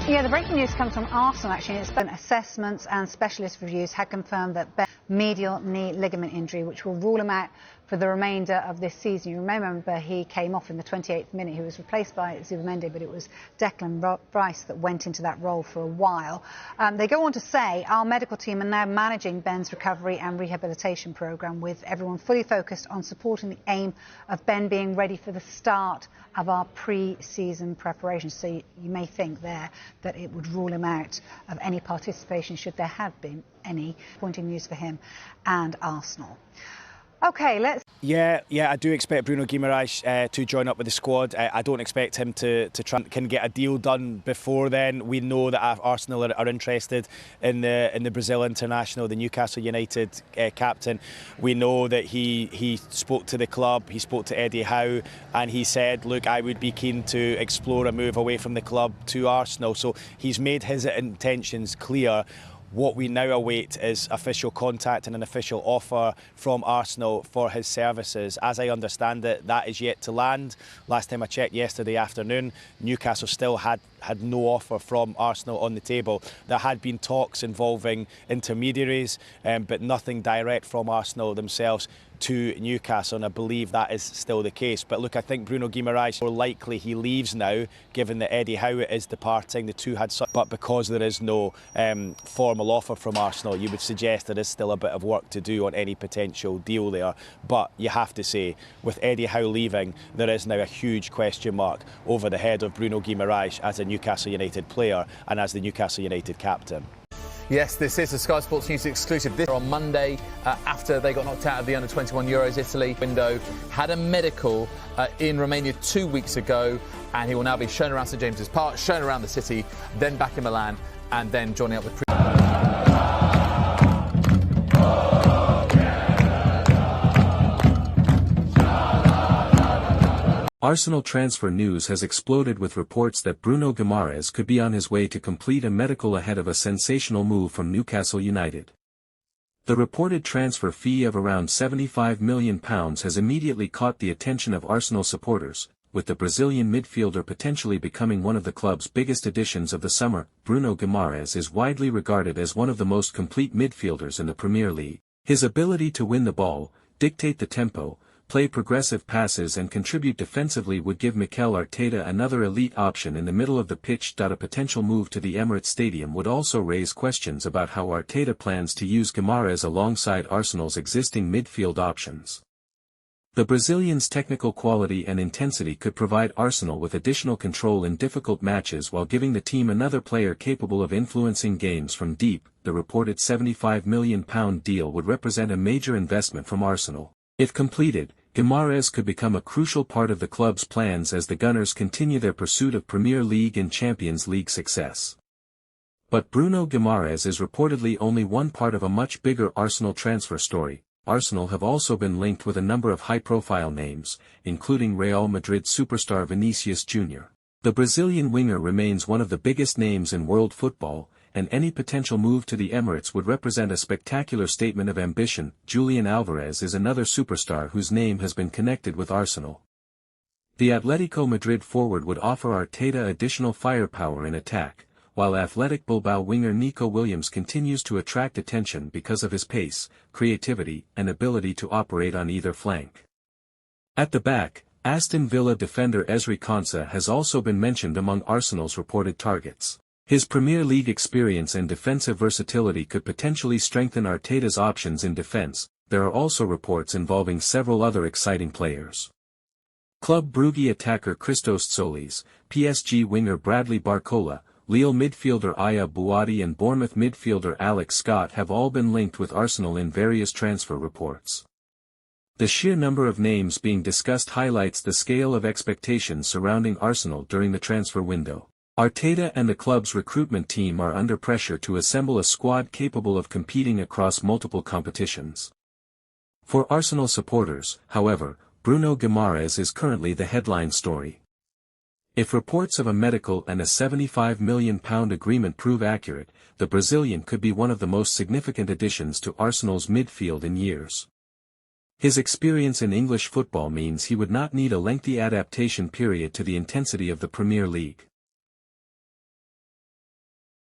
Yeah, the breaking news comes from Arsenal, actually. It's been assessments and specialist reviews had confirmed that medial knee ligament injury, which will rule him out for the remainder of this season. You remember he came off in the 28th minute. He was replaced by Zubimendi, but it was Declan Rice that went into that role for a while. They go on to say, our medical team are now managing Ben's recovery and rehabilitation programme, with everyone fully focused on supporting the aim of Ben being ready for the start of our pre-season preparations. So you may think there that it would rule him out of any participation should there have been any. Pointing news for him and Arsenal. OK, let's... Yeah, I do expect Bruno Guimarães to join up with the squad. I don't expect him to try and get a deal done before then. We know that Arsenal are interested in the Brazil international, the Newcastle United captain. We know that he spoke to the club, he spoke to Eddie Howe, and he said, look, I would be keen to explore a move away from the club to Arsenal. So he's made his intentions clear. What we now await is official contact and an official offer from Arsenal for his services. As I understand it, that is yet to land. Last time I checked yesterday afternoon, Newcastle still had no offer from Arsenal on the table. There had been talks involving intermediaries, but nothing direct from Arsenal themselves to Newcastle, and I believe that is still the case. But look, I think Bruno Guimarães, more likely he leaves now, given that Eddie Howe is departing. The two had but because there is no formal offer from Arsenal, you would suggest there is still a bit of work to do on any potential deal there. But you have to say, with Eddie Howe leaving, there is now a huge question mark over the head of Bruno Guimarães as a Newcastle United player and as the Newcastle United captain. Yes, this is a Sky Sports News exclusive. This on Monday, after they got knocked out of the Under-21 Euros Italy window, had a medical in Romania 2 weeks ago, and he will now be shown around St James's Park, shown around the city, then back in Milan, and then joining up with... Arsenal transfer news has exploded with reports that Bruno Guimarães could be on his way to complete a medical ahead of a sensational move from Newcastle United. The reported transfer fee of around £75 million has immediately caught the attention of Arsenal supporters, with the Brazilian midfielder potentially becoming one of the club's biggest additions of the summer. Bruno Guimarães is widely regarded as one of the most complete midfielders in the Premier League. His ability to win the ball, dictate the tempo, play progressive passes and contribute defensively would give Mikel Arteta another elite option in the middle of the pitch. A potential move to the Emirates Stadium would also raise questions about how Arteta plans to use Guimarães alongside Arsenal's existing midfield options. The Brazilian's technical quality and intensity could provide Arsenal with additional control in difficult matches while giving the team another player capable of influencing games from deep. The reported £75 million deal would represent a major investment from Arsenal. If completed, Guimarães could become a crucial part of the club's plans as the Gunners continue their pursuit of Premier League and Champions League success. But Bruno Guimarães is reportedly only one part of a much bigger Arsenal transfer story. Arsenal have also been linked with a number of high-profile names, including Real Madrid superstar Vinícius Júnior. The Brazilian winger remains one of the biggest names in world football, and any potential move to the Emirates would represent a spectacular statement of ambition. Julián Álvarez is another superstar whose name has been connected with Arsenal. The Atlético Madrid forward would offer Arteta additional firepower in attack, while Athletic Bilbao winger Nico continues to attract attention because of his pace, creativity, and ability to operate on either flank. At the back, Aston Villa defender Ezri Konsa has also been mentioned among Arsenal's reported targets. His Premier League experience and defensive versatility could potentially strengthen Arteta's options in defence. There are also reports involving several other exciting players. Club Brugge attacker Christos Tzolis, PSG winger Bradley Barcola, Lille midfielder Ayyoub Bouaddi and Bournemouth midfielder Alex Scott have all been linked with Arsenal in various transfer reports. The sheer number of names being discussed highlights the scale of expectations surrounding Arsenal during the transfer window. Arteta and the club's recruitment team are under pressure to assemble a squad capable of competing across multiple competitions. For Arsenal supporters, however, Bruno Guimarães is currently the headline story. If reports of a medical and a £75 million agreement prove accurate, the Brazilian could be one of the most significant additions to Arsenal's midfield in years. His experience in English football means he would not need a lengthy adaptation period to the intensity of the Premier League.